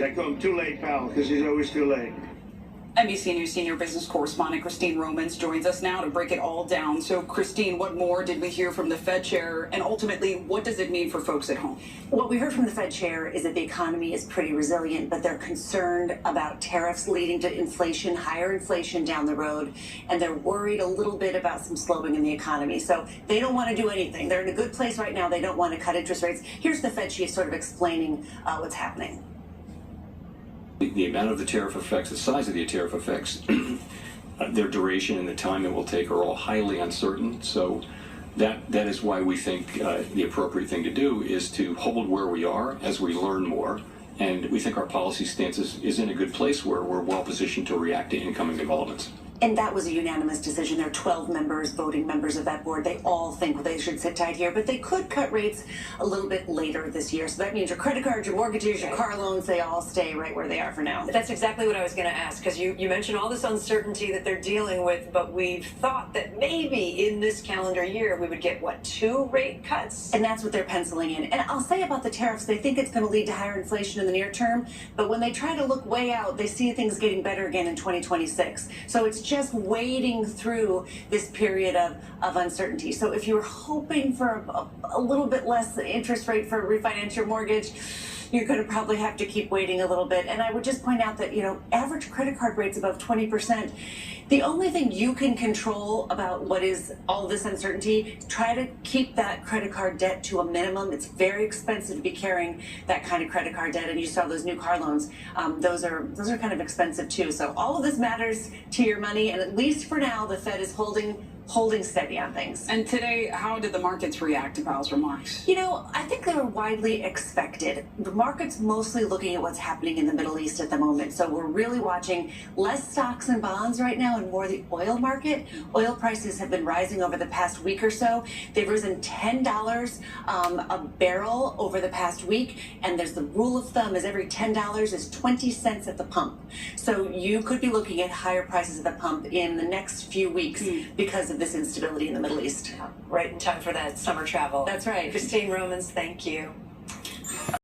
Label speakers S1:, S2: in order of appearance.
S1: I call him Too Late Powell because he's always too late.
S2: NBC News senior business correspondent Christine Romans joins us now to break it all down. So, Christine, what more did we hear from the Fed chair, and ultimately, what does it mean for folks at home?
S3: What we heard from the Fed chair is that the economy is pretty resilient, but they're concerned about tariffs leading to inflation, higher inflation down the road, and they're worried a little bit about some slowing in the economy. So they don't want to do anything. They're in a good place right now. They don't want to cut interest rates. Here's the Fed chief sort of explaining what's happening.
S4: The amount of the tariff effects, the size of the tariff effects, their duration and the time it will take are all highly uncertain. So that is why we think the appropriate thing to do is to hold where we are as we learn more. And we think our policy stance is in a good place where we're well positioned to react to incoming developments.
S3: And that was a unanimous decision. There are 12 members, voting members of that board. They all think they should sit tight here, but they could cut rates a little bit later this year. So that means your credit cards, your mortgages, your car loans, they all stay right where they are for now.
S5: That's exactly what I was going to ask, because you mentioned all this uncertainty that they're dealing with, but we've thought that maybe in this calendar year we would get, what, 2 rate cuts?
S3: And that's what they're penciling in. And I'll say about the tariffs, they think it's going to lead to higher inflation in the near term, but when they try to look way out, they see things getting better again in 2026. So it's just wading through this period of uncertainty. So if you're hoping for a little bit less interest rate for refinance your mortgage, you're going to probably have to keep waiting a little bit. And I would just point out that, average credit card rates above 20%. The only thing you can control about what is all this uncertainty, try to keep that credit card debt to a minimum. It's very expensive to be carrying that kind of credit card debt. And you saw those new car loans. Those are kind of expensive too. So all of this matters to your money. And at least for now, the Fed is holding steady on things.
S2: And today, how did the markets react to Powell's remarks?
S3: I think they were widely expected. The market's mostly looking at what's happening in the Middle East at the moment. So we're really watching less stocks and bonds right now and more the oil market. Oil prices have been rising over the past week or so. They've risen $10 a barrel over the past week. And there's the rule of thumb is every $10 is 20 cents at the pump. So you could be looking at higher prices at the pump in the next few weeks because of this instability in the Middle East.
S5: Right in time for that summer travel.
S3: That's right.
S5: Christine Romans, thank you.